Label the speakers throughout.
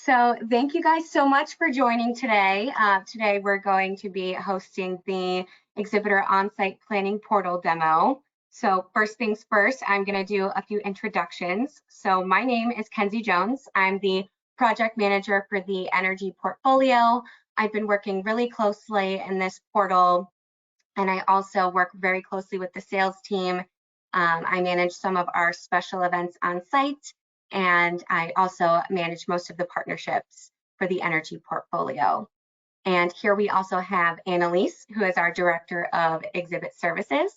Speaker 1: So thank you guys so much for joining today. Today we're going to be hosting the Exhibitor Onsite Planning Portal demo. So first things first, I'm going to do a few introductions. So my name is Kenzie Jones. I'm the project manager for the energy portfolio. I've been working really closely in this portal, and I also work very closely with the sales team. I manage some of our special events on site, and I also manage most of the partnerships for the energy portfolio. And here we also have Annalise, who is our Director of Exhibit Services.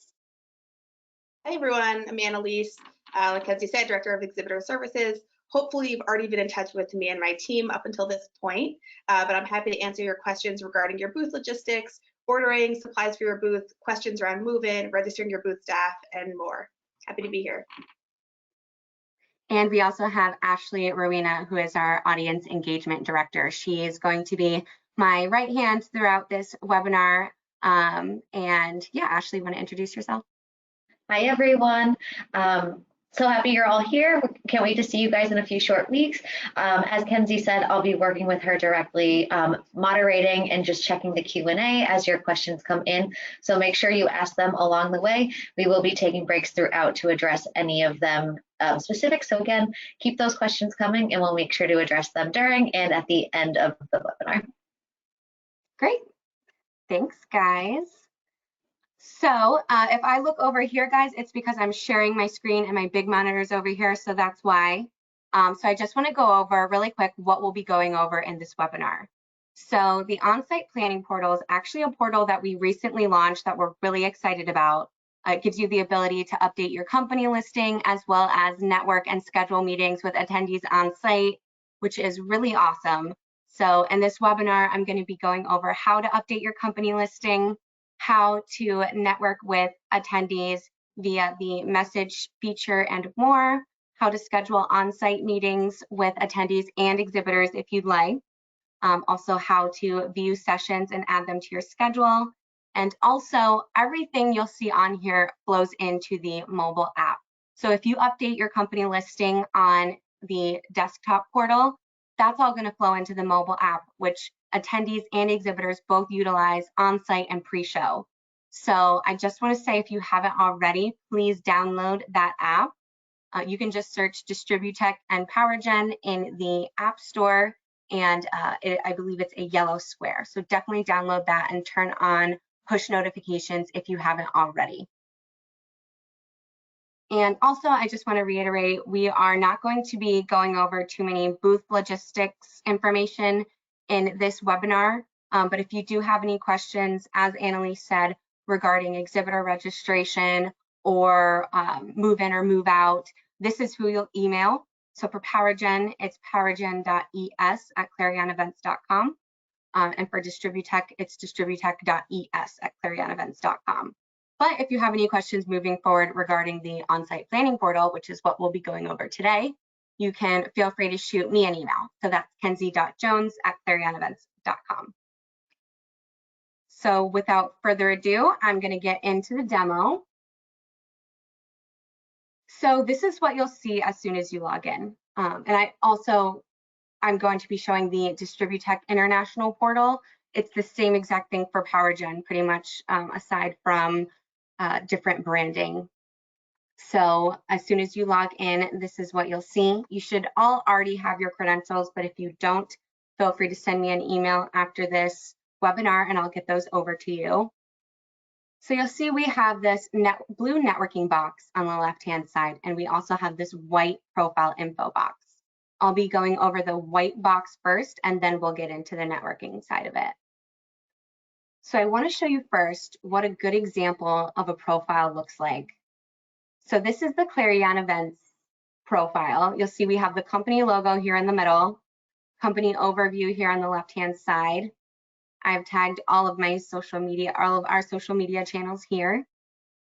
Speaker 2: Hi everyone, I'm Annalise. Like Kenzie said, Director of Exhibitor Services. Hopefully you've already been in touch with me and my team up until this point, but I'm happy to answer your questions regarding your booth logistics, ordering supplies for your booth, questions around move-in, registering your booth staff, and more. Happy to be here.
Speaker 1: And we also have Ashley Rowena, who is our Audience Engagement Director. She is going to be my right hand throughout this webinar. And yeah, Ashley, want to introduce yourself?
Speaker 3: Hi, everyone. So happy you're all here. Can't wait to see you guys in a few short weeks. As Kenzie said, I'll be working with her directly, moderating and just checking the Q&A as your questions come in. So make sure you ask them along the way. We will be taking breaks throughout to address any of them specific. So again, keep those questions coming and we'll make sure to address them during and at the end of the webinar.
Speaker 1: Great. Thanks, guys. So if I look over here, guys, it's because I'm sharing my screen and my big monitors over here, so that's why. So I just want to go over really quick what we'll be going over in this webinar. So the Onsite Planning Portal is actually a portal that we recently launched that we're really excited about. It gives you the ability to update your company listing as well as network and schedule meetings with attendees on site, which is really awesome. So in this webinar, I'm going to be going over how to update your company listing, how to network with attendees via the message feature and more, how to schedule on-site meetings with attendees and exhibitors if you'd like, also how to view sessions and add them to your schedule, and also everything you'll see on here flows into the mobile app. So if you update your company listing on the desktop portal, that's all going to flow into the mobile app, which attendees and exhibitors both utilize on-site and pre-show. So I just want to say, if you haven't already, please download that app. You can just search Distributech and PowerGen in the App Store, and I believe it's a yellow square. So definitely download that and turn on push notifications if you haven't already. And also, I just want to reiterate, we are not going to be going over too many booth logistics information in this webinar, but if you do have any questions, as Annalise said, regarding exhibitor registration or move in or move out, this is who you'll email. So for PowerGen, it's powergen.es@clarionevents.com. And for Distributech, it's distributech.es@clarionevents.com. But if you have any questions moving forward regarding the Onsite Planning Portal, which is what we'll be going over today, you can feel free to shoot me an email. So that's kenzie.jones@clarionevents.com. So without further ado, I'm going to get into the demo. So this is what you'll see as soon as you log in. And I'm going to be showing the Distributech International portal. It's the same exact thing for PowerGen, pretty much, aside from different branding. So as soon as you log in, this is what you'll see. You should all already have your credentials, but if you don't, feel free to send me an email after this webinar and I'll get those over to you. So you'll see we have this blue networking box on the left-hand side, and we also have this white profile info box. I'll be going over the white box first, and then we'll get into the networking side of it. So I want to show you first what a good example of a profile looks like. So this is the Clarion Events profile. You'll see we have the company logo here in the middle, company overview here on the left-hand side. I've tagged all of my social media, all of our social media channels here.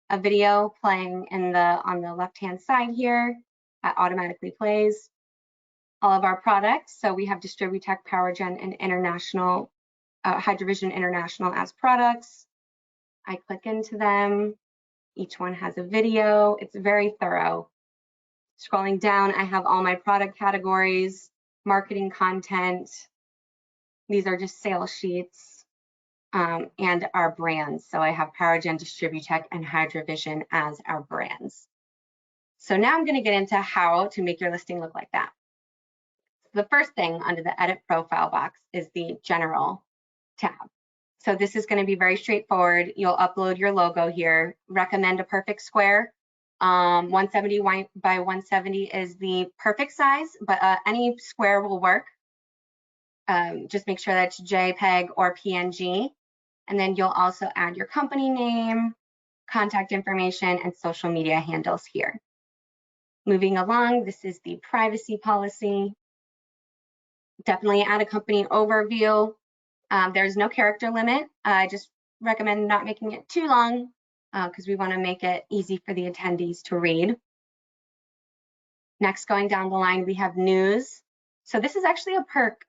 Speaker 1: A video playing on the left-hand side here that automatically plays. All of our products. So we have Distributech, PowerGen, and International, Hydrovision International as products. I click into them. Each one has a video. It's very thorough. Scrolling down, I have all my product categories. marketing content. These are just sales sheets, and our brands. So I have PowerGen, Distributech, and HydroVision as our brands. So now I'm going to get into how to make your listing look like that. The first thing under the Edit Profile box is the General tab. So this is going to be very straightforward. You'll upload your logo here. Recommend a perfect square. 170 by 170 is the perfect size, but any square will work. Just make sure that's JPEG or PNG. And then you'll also add your company name, contact information, and social media handles here. Moving along, this is the privacy policy. Definitely add a company overview. There's no character limit. I just recommend not making it too long because we want to make it easy for the attendees to read. Next, going down the line, we have news. So this is actually a perk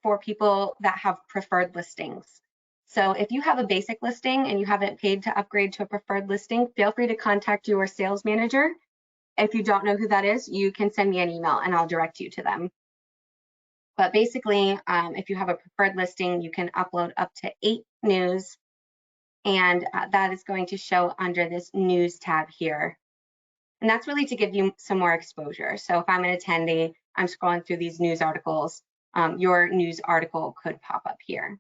Speaker 1: for people that have preferred listings. So if you have a basic listing and you haven't paid to upgrade to a preferred listing, feel free to contact your sales manager. If you don't know who that is, you can send me an email and I'll direct you to them. But basically, if you have a preferred listing, you can upload up to 8 news, and that is going to show under this news tab here. And that's really to give you some more exposure. So if I'm an attendee, I'm scrolling through these news articles, your news article could pop up here.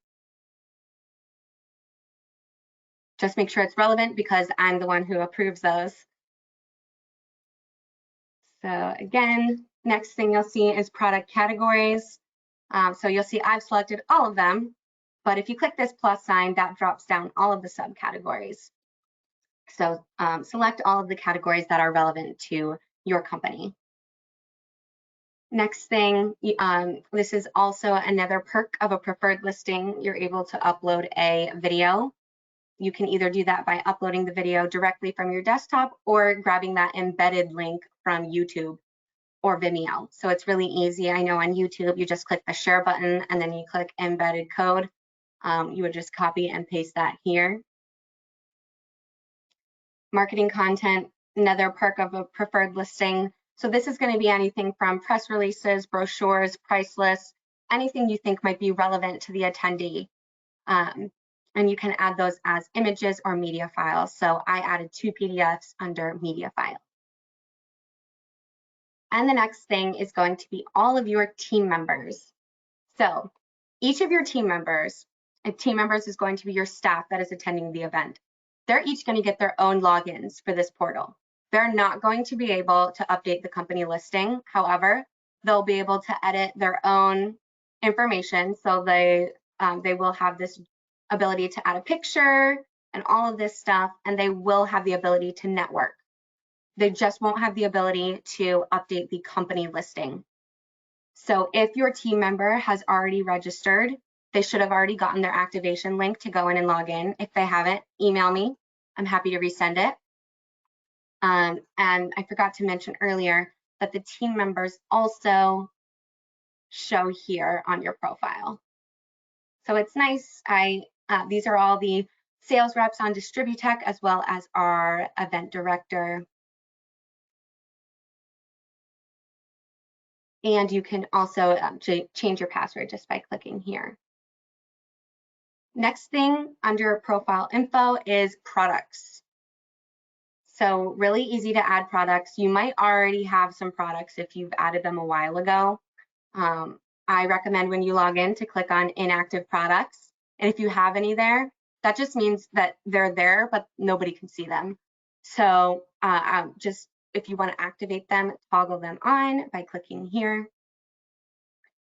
Speaker 1: Just make sure it's relevant because I'm the one who approves those. So again, next thing you'll see is product categories. So you'll see I've selected all of them, but if you click this plus sign, that drops down all of the subcategories. So select all of the categories that are relevant to your company. Next thing, this is also another perk of a preferred listing. You're able to upload a video. You can either do that by uploading the video directly from your desktop or grabbing that embedded link from YouTube or Vimeo. So it's really easy. I know on YouTube, you just click the share button and then you click embedded code. You would just copy and paste that here. Marketing content, another perk of a preferred listing. So this is going to be anything from press releases, brochures, price lists, anything you think might be relevant to the attendee. And you can add those as images or media files. So I added 2 PDFs under media file. And the next thing is going to be all of your team members. So each of your team members is going to be your staff that is attending the event. They're each going to get their own logins for this portal. They're not going to be able to update the company listing. However, they'll be able to edit their own information. So they will have this ability to add a picture and all of this stuff, and they will have the ability to network. They just won't have the ability to update the company listing. So if your team member has already registered, they should have already gotten their activation link to go in and log in. If they haven't, email me. I'm happy to resend it. And I forgot to mention earlier that the team members also show here on your profile. So it's nice. These are all the sales reps on Distributech as well as our event director. And you can also change your password just by clicking here. Next thing under profile info is products. So really easy to add products. You might already have some products if you've added them a while ago. I recommend when you log in to click on inactive products. And if you have any there, that just means that they're there, but nobody can see them. So just if you want to activate them, toggle them on by clicking here.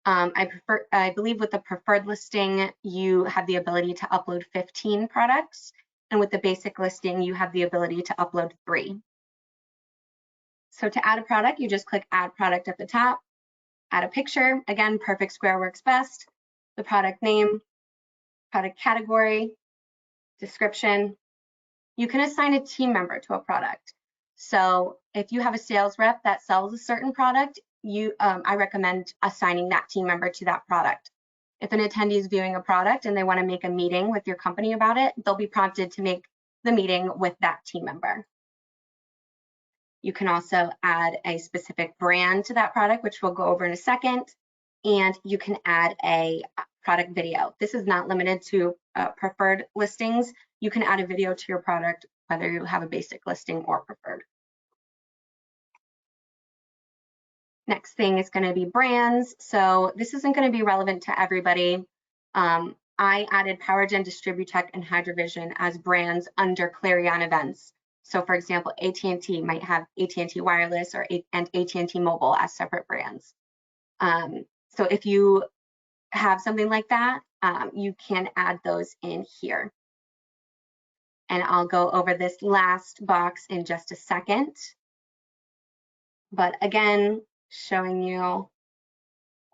Speaker 1: I believe with the preferred listing, you have the ability to upload 15 products. And with the basic listing, you have the ability to upload 3. So to add a product, you just click add product at the top, add a picture. Again, perfect square works best. The product name, product category, description. You can assign a team member to a product. So if you have a sales rep that sells a certain product, I recommend assigning that team member to that product. If an attendee is viewing a product and they want to make a meeting with your company about it, they'll be prompted to make the meeting with that team member. You can also add a specific brand to that product, which we'll go over in a second. and you can add a product video. This is not limited to preferred listings. You can add a video to your product, whether you have a basic listing or preferred. Next thing is going to be brands. So this isn't going to be relevant to everybody. I added PowerGen, Distributech, and Hydrovision as brands under Clarion events. So for example, AT&T might have AT&T Wireless and AT&T Mobile as separate brands. So if you have something like that, you can add those in here. And I'll go over this last box in just a second. But again, showing you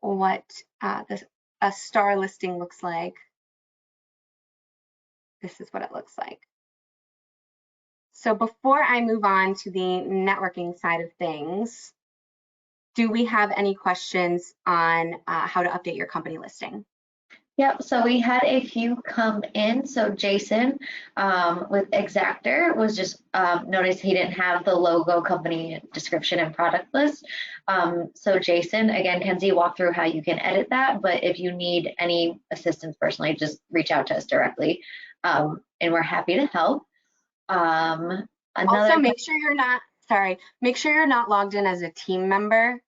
Speaker 1: what a star listing looks like. This is what it looks like. So before I move on to the networking side of things, do we have any questions on how to update your company listing?
Speaker 3: Yep, so we had a few come in. So Jason with Exactor was just noticed he didn't have the logo, company description, and product list. So Jason, again, Kenzie walked through how you can edit that, but if you need any assistance personally, just reach out to us directly, and we're happy to help.
Speaker 1: Also, make sure you're not logged in as a team member.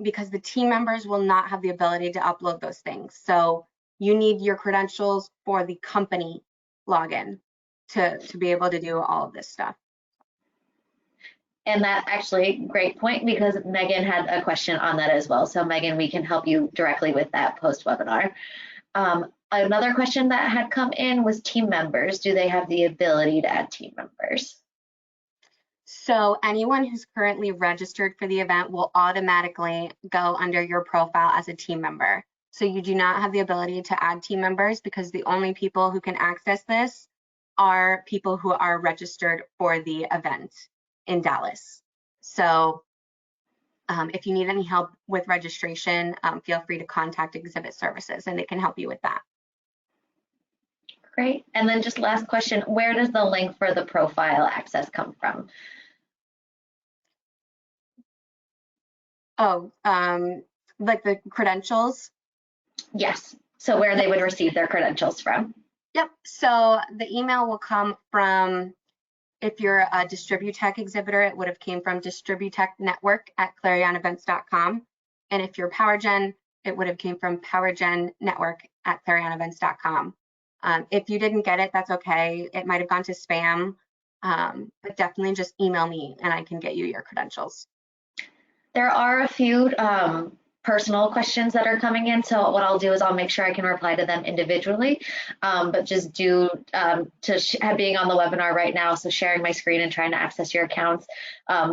Speaker 1: Because the team members will not have the ability to upload those things. So you need your credentials for the company login to be able to do all of this stuff.
Speaker 3: And that actually, great point, because Megan had a question on that as well. So Megan, we can help you directly with that post-webinar. Another question that had come in was team members. Do they have the ability to add team members?
Speaker 1: So anyone who's currently registered for the event will automatically go under your profile as a team member. So you do not have the ability to add team members, because the only people who can access this are people who are registered for the event in Dallas. So if you need any help with registration, feel free to contact Exhibit Services and they can help you with that.
Speaker 3: Great. And then just last question, where does the link for the profile access come from?
Speaker 1: Oh, like the credentials?
Speaker 3: Yes. So where they would receive their credentials from?
Speaker 1: Yep. So the email will come from, if you're a Distributech exhibitor, it would have came from distributechnetwork@clarionevents.com. And if you're PowerGen, it would have came from powergennetwork@clarionevents.com. If you didn't get it, that's okay. It might have gone to spam, but definitely just email me and I can get you your credentials.
Speaker 3: There are a few personal questions that are coming in. So what I'll do is I'll make sure I can reply to them individually, but just due to being on the webinar right now, so sharing my screen and trying to access your accounts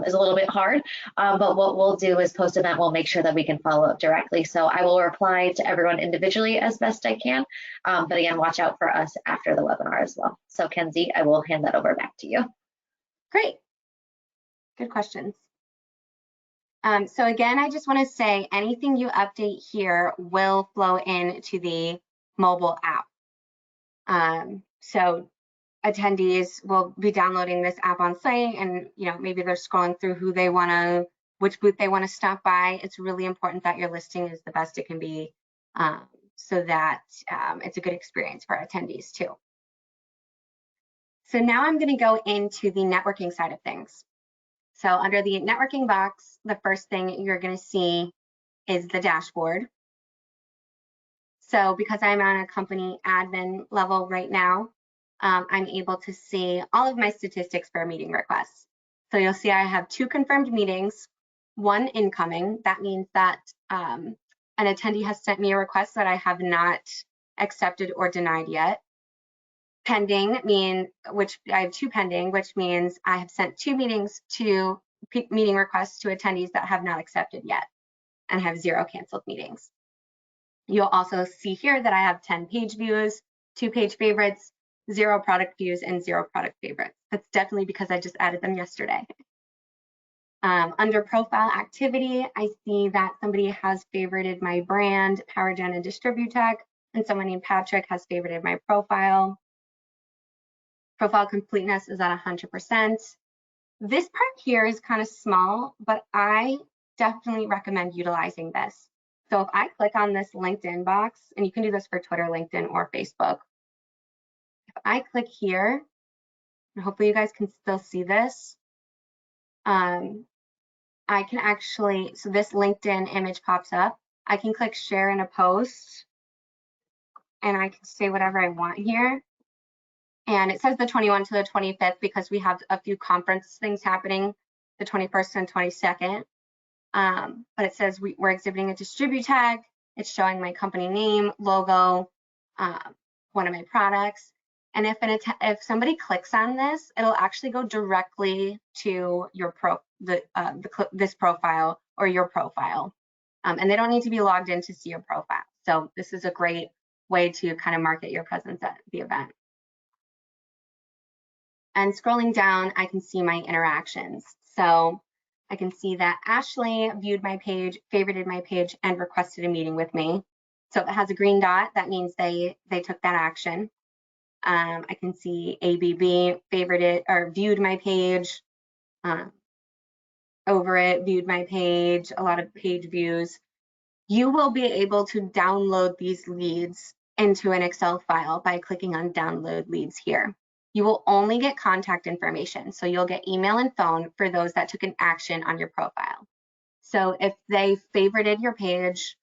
Speaker 3: is a little bit hard. But what we'll do is post-event, we'll make sure that we can follow up directly. So I will reply to everyone individually as best I can. But again, watch out for us after the webinar as well. So Kenzie, I will hand that over back to you.
Speaker 1: Great. Good questions. So again, I just want to say anything you update here will flow into the mobile app. So attendees will be downloading this app on site, and maybe they're scrolling through which booth they want to stop by. It's really important that your listing is the best it can be, so that it's a good experience for attendees too. So now I'm going to go into the networking side of things. So under the networking box, the first thing you're going to see is the dashboard. So because I'm on a company admin level right now, I'm able to see all of my statistics for meeting requests. So you'll see I have 2 confirmed meetings, 1 incoming. That means that an attendee has sent me a request that I have not accepted or denied yet. Pending, which I have 2 pending, which means I have sent 2 meeting requests to attendees that have not accepted yet and have 0 canceled meetings. You'll also see here that I have 10 page views, 2 page favorites, 0 product views, and 0 product favorites. That's definitely because I just added them yesterday. Under profile activity, I see that somebody has favorited my brand, PowerGen and Distributech, and someone named Patrick has favorited my profile. Profile completeness is at 100%. This part here is kind of small, but I definitely recommend utilizing this. So if I click on this LinkedIn box, and you can do this for Twitter, LinkedIn, or Facebook. If I click here, and hopefully you guys can still see this, I can actually, so this LinkedIn image pops up. I can click share in a post, and I can say whatever I want here. And it says the 21 to the 25th because we have a few conference things happening, the 21st and 22nd. But it says we're exhibiting a distribute tag. It's showing my company name, logo, one of my products. And if somebody clicks on this, it'll actually go directly to your this profile or your profile. And they don't need to be logged in to see your profile. So this is a great way to kind of market your presence at the event. And scrolling down, I can see my interactions. So I can see that Ashley viewed my page, favorited my page, and requested a meeting with me. So if it has a green dot, that means they took that action. I can see ABB favorited or viewed my page, over it, viewed my page, a lot of page views. You will be able to download these leads into an Excel file by clicking on download leads here. You will only get contact information. So you'll get email and phone for those that took an action on your profile. So if they favorited your page,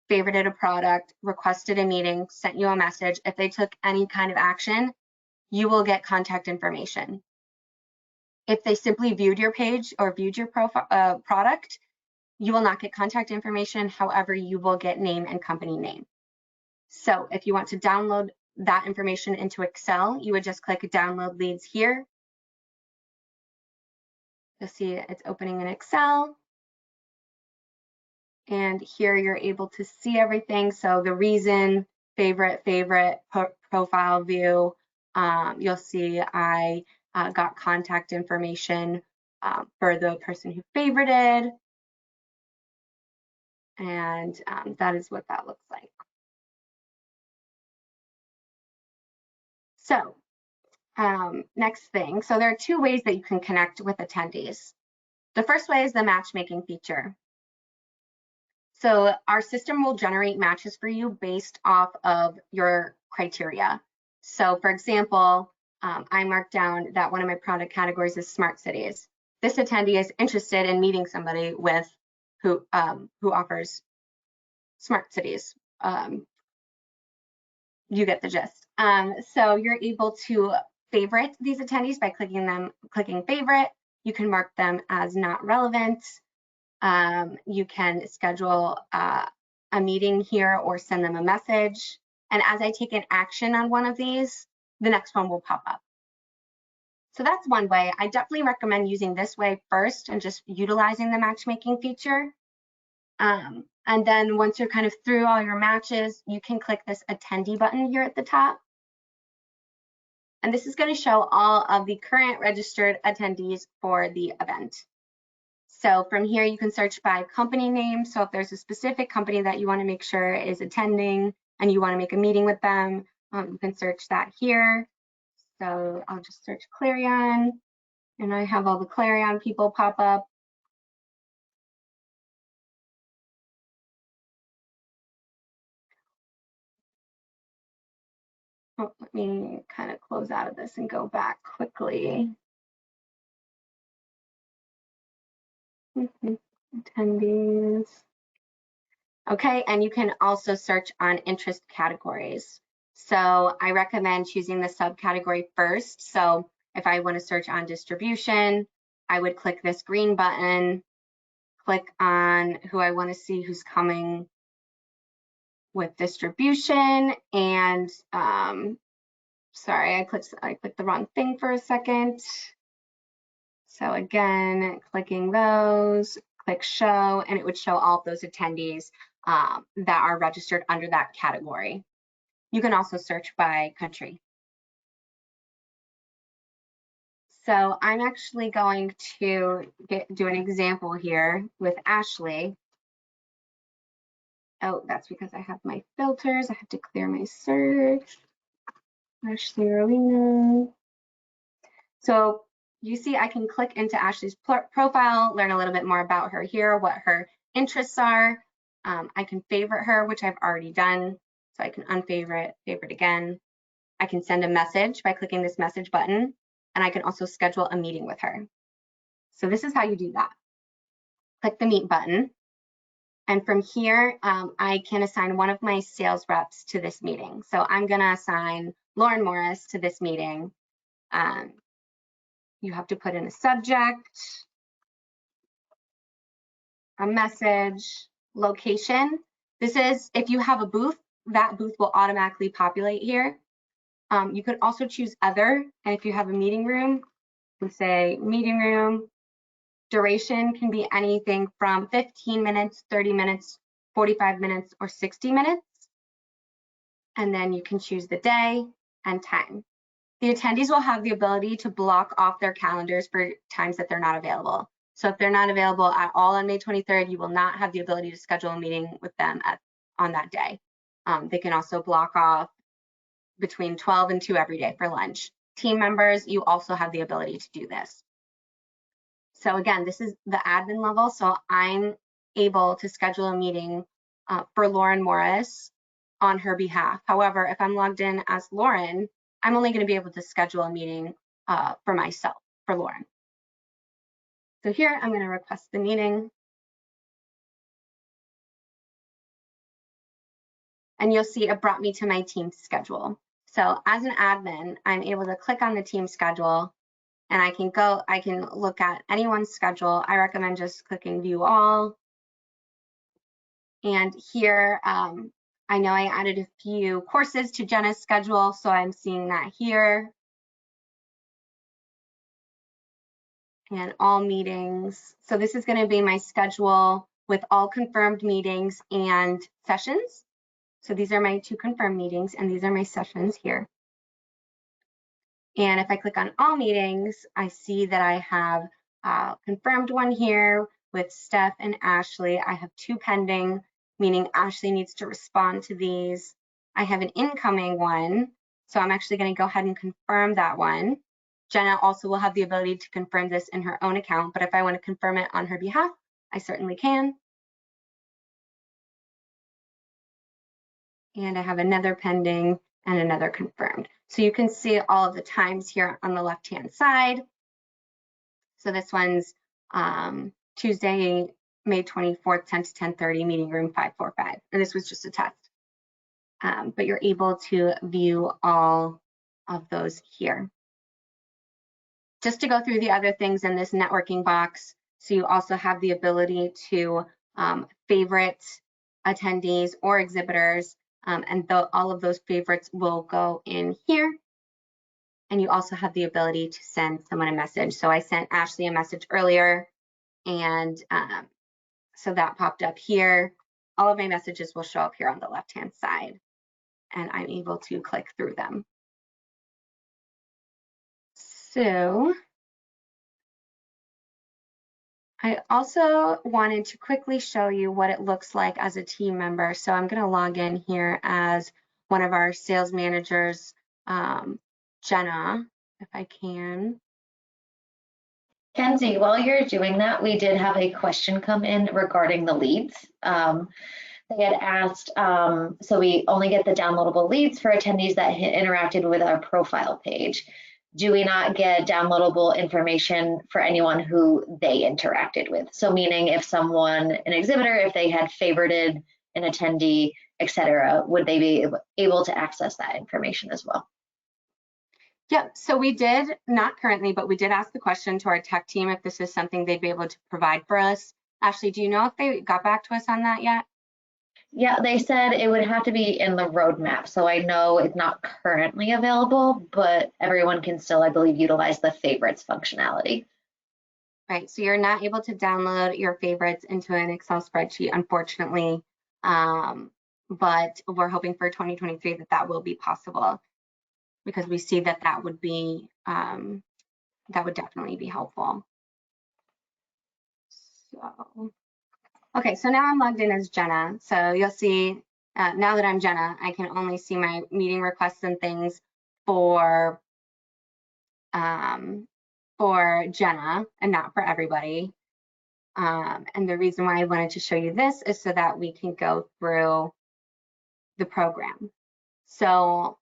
Speaker 1: favorited a product, requested a meeting, sent you a message, if they took any kind of action, you will get contact information. If they simply viewed your page or viewed your product, you will not get contact information. However, you will get name and company name. So if you want to download that information into Excel, you would just click download leads here. You'll see it's opening in Excel. And here you're able to see everything. So the reason, favorite, profile view. You'll see I got contact information for the person who favorited. And that is what that looks like. So next thing, so there are two ways that you can connect with attendees. The first way is the matchmaking feature. So our system will generate matches for you based off of your criteria. So for example, I marked down that one of my product categories is smart cities. This attendee is interested in meeting somebody with who offers smart cities. You get the gist. So you're able to favorite these attendees by clicking favorite. You can mark them as not relevant. You can schedule a meeting here or send them a message. And as I take an action on one of these, the next one will pop up. So that's one way. I definitely recommend using this way first and just utilizing the matchmaking feature. And then once you're kind of through all your matches, you can click this attendee button here at the top. And this is going to show all of the current registered attendees for the event. So from here, you can search by company name. So if there's a specific company that you want to make sure is attending and you want to make a meeting with them, you can search that here. So I'll just search Clarion, and I have all the Clarion people pop up. Oh, let me kind of close out of this and go back quickly. Attendees. Okay, and you can also search on interest categories. So I recommend choosing the subcategory first. So if I want to search on distribution, I would click this green button, click on who I want to see who's coming with distribution, and sorry, I clicked the wrong thing for a second. So again, clicking those, click show, and it would show all of those attendees that are registered under that category. You can also search by country. So I'm actually going to do an example here with Ashley. Oh, that's because I have my filters. I have to clear my search. Ashley Rowena. So you see I can click into Ashley's profile, learn a little bit more about her here, what her interests are. I can favorite her, which I've already done. So I can unfavorite, favorite again. I can send a message by clicking this message button, and I can also schedule a meeting with her. So this is how you do that. Click the meet button. And from here, I can assign one of my sales reps to this meeting. So I'm going to assign Lauren Morris to this meeting. You have to put in a subject, a message, location. This is, if you have a booth, that booth will automatically populate here. You could also choose other, and if you have a meeting room, you can say meeting room. Duration can be anything from 15 minutes, 30 minutes, 45 minutes, or 60 minutes. And then you can choose the day and time. The attendees will have the ability to block off their calendars for times that they're not available. So if they're not available at all on May 23rd, you will not have the ability to schedule a meeting with them on that day. They can also block off between 12 and 2 every day for lunch. Team members, you also have the ability to do this. So again, this is the admin level. So I'm able to schedule a meeting for Lauren Morris on her behalf. However, if I'm logged in as Lauren, I'm only going to be able to schedule a meeting for myself, for Lauren. So here, I'm going to request the meeting. And you'll see it brought me to my team schedule. So as an admin, I'm able to click on the team schedule, and I can look at anyone's schedule. I recommend just clicking view all. And here, I know I added a few courses to Jenna's schedule, so I'm seeing that here. And all meetings. So this is going to be my schedule with all confirmed meetings and sessions. So these are my 2 confirmed meetings, and these are my sessions here. And if I click on all meetings, I see that I have a confirmed one here with Steph and Ashley. I have 2 pending, meaning Ashley needs to respond to these. I have an incoming one, so I'm actually going to go ahead and confirm that one. Jenna also will have the ability to confirm this in her own account, but if I want to confirm it on her behalf, I certainly can. And I have another pending and another confirmed. So you can see all of the times here on the left-hand side. So this one's Tuesday, May 24th, 10 to 10:30, meeting room 545. And this was just a test. But you're able to view all of those here. Just to go through the other things in this networking box, so you also have the ability to favorite attendees or exhibitors, and all of those favorites will go in here. And you also have the ability to send someone a message. So I sent Ashley a message earlier, and so that popped up here. All of my messages will show up here on the left-hand side, and I'm able to click through them. So I also wanted to quickly show you what it looks like as a team member. So I'm going to log in here as one of our sales managers, Jenna, if I can.
Speaker 3: Kenzie, while you're doing that, we did have a question come in regarding the leads. They had asked, so we only get the downloadable leads for attendees that interacted with our profile page. Do we not get downloadable information for anyone who they interacted with? So meaning if someone, an exhibitor, if they had favorited an attendee, etc., would they be able to access that information as well?
Speaker 1: Yep, so we did, not currently, but we did ask the question to our tech team if this is something they'd be able to provide for us. Ashley, do you know if they got back to us on that yet?
Speaker 3: Yeah, they said it would have to be in the roadmap. So I know it's not currently available, but everyone can still, I believe, utilize the favorites functionality.
Speaker 1: Right, so you're not able to download your favorites into an Excel spreadsheet, unfortunately, but we're hoping for 2023 that that will be possible, because we see that that would be, that would definitely be helpful. So, okay, so now I'm logged in as Jenna. So you'll see, now that I'm Jenna, I can only see my meeting requests and things for Jenna and not for everybody. And the reason why I wanted to show you this is so that we can go through the program. So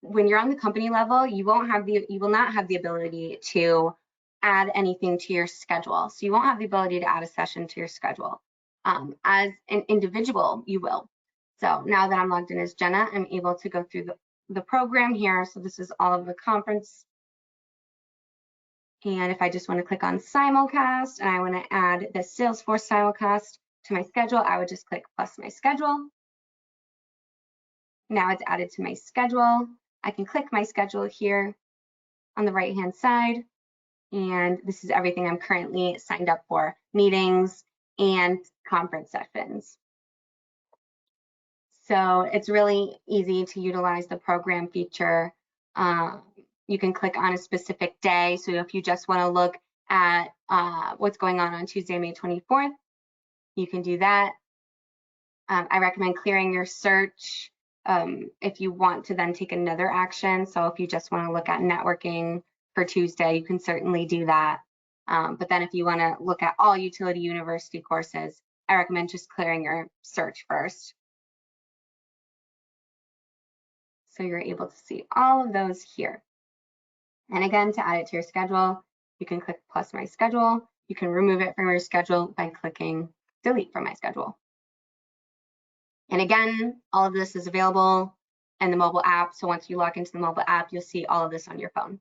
Speaker 1: when you're on the company level, you will not have the ability to add anything to your schedule. So you won't have the ability to add a session to your schedule. As an individual, you will. So now that I'm logged in as Jenna, I'm able to go through the program here. So this is all of the conference. And if I just want to click on simulcast and I want to add the Salesforce simulcast to my schedule, I would just click plus my schedule. Now it's added to my schedule. I can click my schedule here on the right-hand side. And this is everything I'm currently signed up for, meetings and conference sessions. So it's really easy to utilize the program feature. You can click on a specific day. So if you just want to look at what's going on Tuesday, May 24th, you can do that. I recommend clearing your search if you want to then take another action. So if you just want to look at networking for Tuesday, you can certainly do that. But then if you want to look at all utility university courses, I recommend just clearing your search first. So you're able to see all of those here. And again, to add it to your schedule, you can click plus my schedule. You can remove it from your schedule by clicking delete from my schedule. And again, all of this is available in the mobile app. So once you log into the mobile app, you'll see all of this on your phone.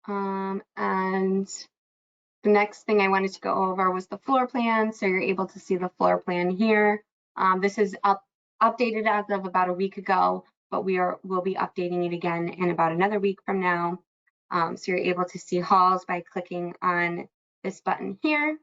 Speaker 1: And the next thing I wanted to go over was the floor plan. So you're able to see the floor plan here. This is updated as of about a week ago, but we'll be updating it again in about another week from now. So you're able to see halls by clicking on this button here.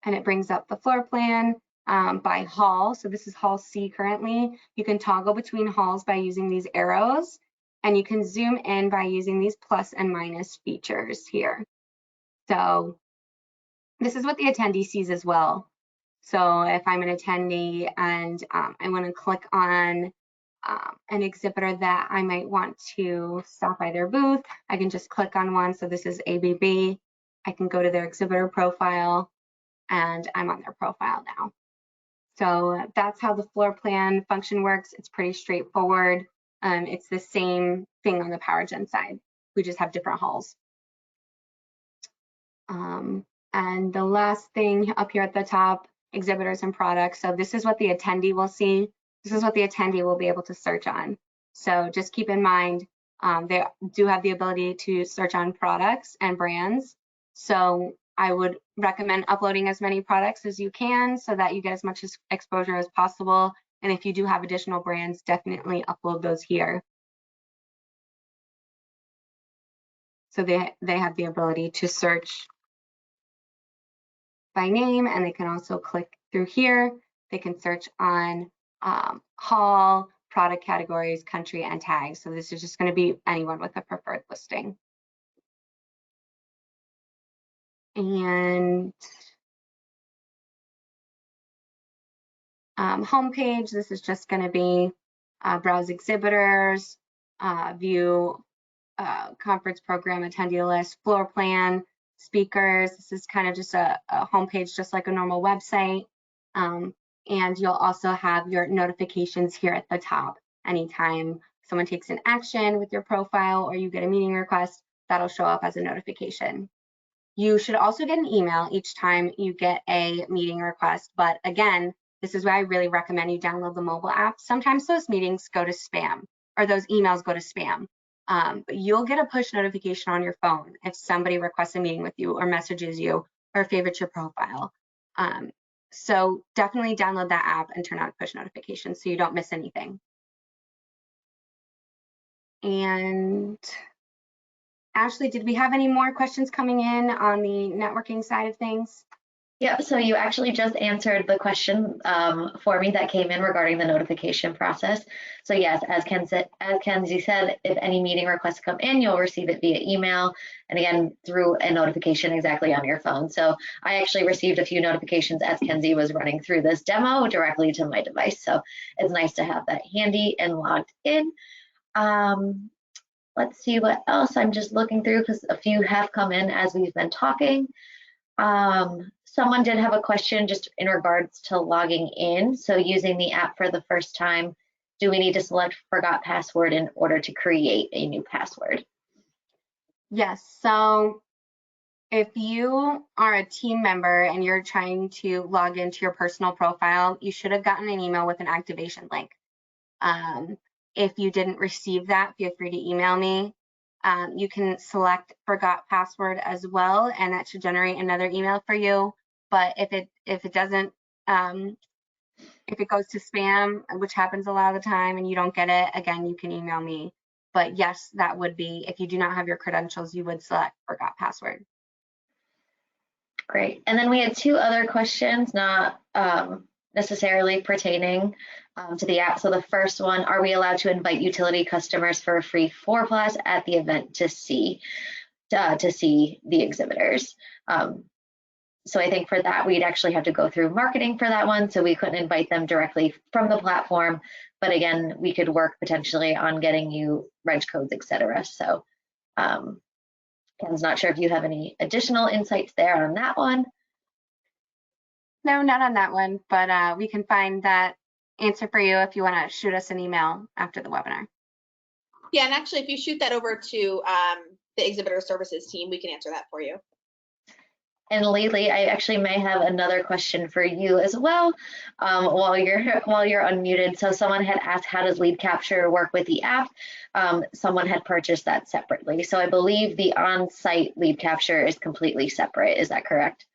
Speaker 1: And it brings up the floor plan by hall. So this is hall C currently. You can toggle between halls by using these arrows, and you can zoom in by using these plus and minus features here. So this is what the attendee sees as well. So if I'm an attendee and I want to click on an exhibitor that I might want to stop by their booth, I can just click on one. So this is ABB. I can go to their exhibitor profile and I'm on their profile now. So that's how the floor plan function works. It's pretty straightforward. It's the same thing on the PowerGen side. We just have different halls. And the last thing up here at the top, exhibitors and products. So this is what the attendee will see. This is what the attendee will be able to search on. So just keep in mind, they do have the ability to search on products and brands. So I would recommend uploading as many products as you can so that you get as much exposure as possible. And if you do have additional brands, definitely upload those here. So they have the ability to search by name, and they can also click through here. They can search on hall, product categories, country, and tags. So this is just going to be anyone with a preferred listing. And homepage, this is just going to be browse exhibitors, view conference program, attendee list, floor plan, speakers. This is kind of just a homepage, just like a normal website. And you'll also have your notifications here at the top. Anytime someone takes an action with your profile or you get a meeting request, that'll show up as a notification. You should also get an email each time you get a meeting request. But again, this is why I really recommend you download the mobile app. Sometimes those meetings go to spam, or those emails go to spam. But you'll get a push notification on your phone if somebody requests a meeting with you or messages you or favorites your profile. So definitely download that app and turn on push notifications so you don't miss anything. And Ashley, did we have any more questions coming in on the networking side of things?
Speaker 3: Yep, so you actually just answered the question for me that came in regarding the notification process. So yes, as Kenzie said, if any meeting requests come in, you'll receive it via email, and again, through a notification exactly on your phone. So I actually received a few notifications as Kenzie was running through this demo directly to my device. So it's nice to have that handy and logged in. let's see what else. I'm just looking through because a few have come in as we've been talking. Someone did have a question just in regards to logging in. So using the app for the first time, do we need to select forgot password in order to create a new password?
Speaker 1: Yes, so if you are a team member and you're trying to log into your personal profile, you should have gotten an email with an activation link. If you didn't receive that, feel free to email me. You can select forgot password as well, and that should generate another email for you. But if it doesn't, if it goes to spam, which happens a lot of the time, and you don't get it, again, you can email me. But yes, that would be, if you do not have your credentials, you would select forgot password.
Speaker 3: Great. And then we had two other questions, not necessarily pertaining to the app. So the first one, are we allowed to invite utility customers for a free floor pass at the event to see the exhibitors? So I think for that, we'd actually have to go through marketing for that one. So we couldn't invite them directly from the platform. But again, we could work potentially on getting you reg codes, et cetera. So Ken's not sure if you have any additional insights there on that one.
Speaker 1: No, not on that one, but we can find that answer for you if you want to shoot us an email after the webinar.
Speaker 2: Yeah, and actually, if you shoot that over to the Exhibitor Services team, we can answer that for you.
Speaker 3: And Lately, I actually may have another question for you as well while you're unmuted. So someone had asked, how does lead capture work with the app? Someone had purchased that separately. So I believe the on-site lead capture is completely separate. Is that correct?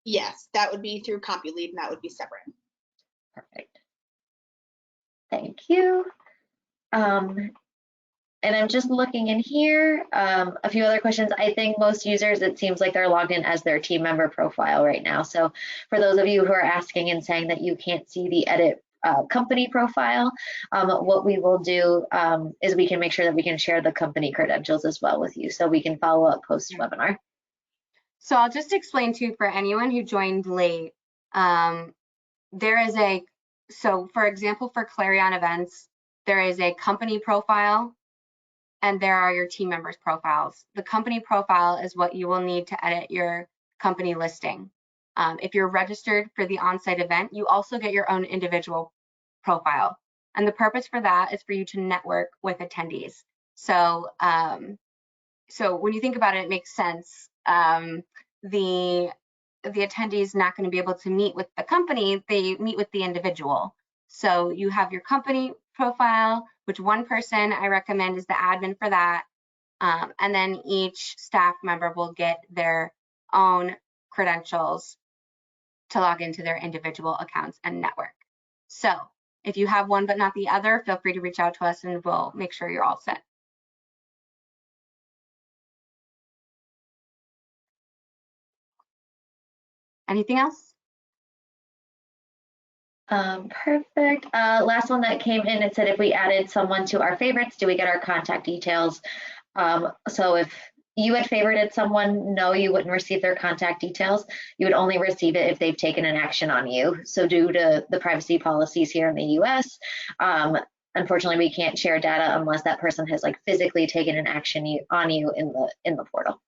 Speaker 2: Yes, that would be through CompuLead, and that would be separate.
Speaker 3: Perfect. Thank you. And I'm just looking in here, a few other questions. I think most users, it seems like they're logged in as their team member profile right now. So for those of you who are asking and saying that you can't see the edit company profile, what we will do is we can make sure that we can share the company credentials as well with you, so we can follow up post-webinar.
Speaker 1: So I'll just explain to you, for anyone who joined late, there is so for example, for Clarion events, there is a company profile and there are your team members' profiles. The company profile is what you will need to edit your company listing. If you're registered for the on-site event, you also get your own individual profile. And the purpose for that is for you to network with attendees. So, so when you think about it, it makes sense. The attendee is not going to be able to meet with the company, they meet with the individual. So you have your company profile, which one person I recommend is the admin for that. And then each staff member will get their own credentials to log into their individual accounts and network. So if you have one but not the other, feel free to reach out to us and we'll make sure you're all set. Anything else?
Speaker 3: Perfect. Last one that came in, it said if we added someone to our favorites, do we get our contact details? So if you had favorited someone, no, you wouldn't receive their contact details. You would only receive it if they've taken an action on you. So due to the privacy policies here in the US, unfortunately, we can't share data unless that person has like physically taken an action on you in the portal.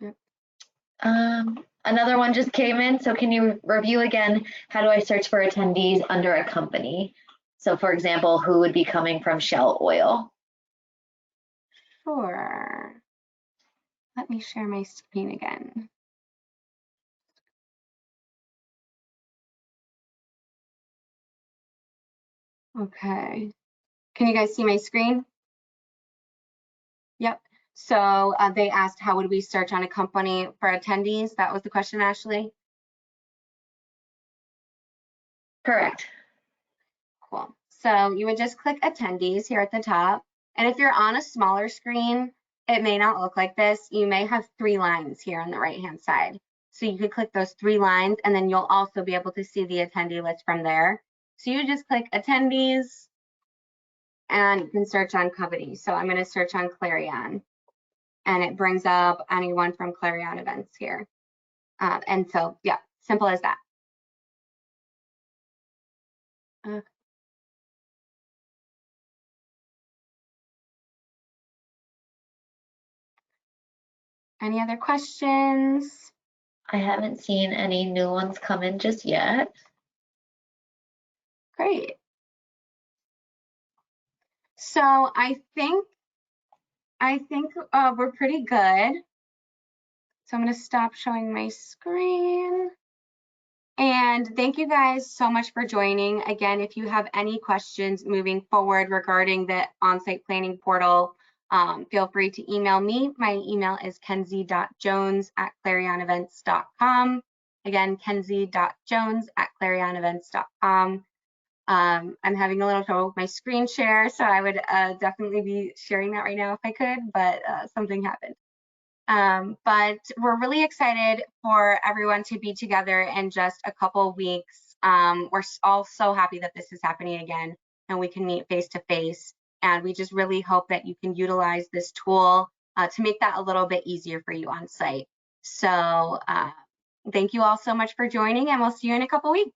Speaker 1: Yep.
Speaker 3: Another one just came in. So can you review again, how do I search for attendees under a company? So for example, who would be coming from Shell Oil?
Speaker 1: Sure. Let me share my screen again. Okay. Can you guys see my screen? Yep. So they asked, how would we search on a company for attendees? That was the question, Ashley?
Speaker 3: Correct.
Speaker 1: Cool. So you would just click attendees here at the top. And if you're on a smaller screen, it may not look like this. You may have 3 lines here on the right-hand side. So you could click those 3 lines, and then you'll also be able to see the attendee list from there. So you just click attendees, and you can search on companies. So I'm going to search on Clarion, and it brings up anyone from Clarion events here. And so, yeah, simple as that. Any other questions?
Speaker 3: I haven't seen any new ones come in just yet.
Speaker 1: Great. So I think we're pretty good. So I'm going to stop showing my screen. And thank you guys so much for joining. Again, if you have any questions moving forward regarding the Onsite Planning Portal, feel free to email me. My email is kenzie.jones@clarionevents.com. Again, kenzie.jones@clarionevents.com. I'm having a little trouble with my screen share, so I would definitely be sharing that right now if I could, but something happened. But we're really excited for everyone to be together in just a couple weeks. We're all so happy that this is happening again and we can meet face to face. And we just really hope that you can utilize this tool to make that a little bit easier for you on site. So thank you all so much for joining, and we'll see you in a couple weeks.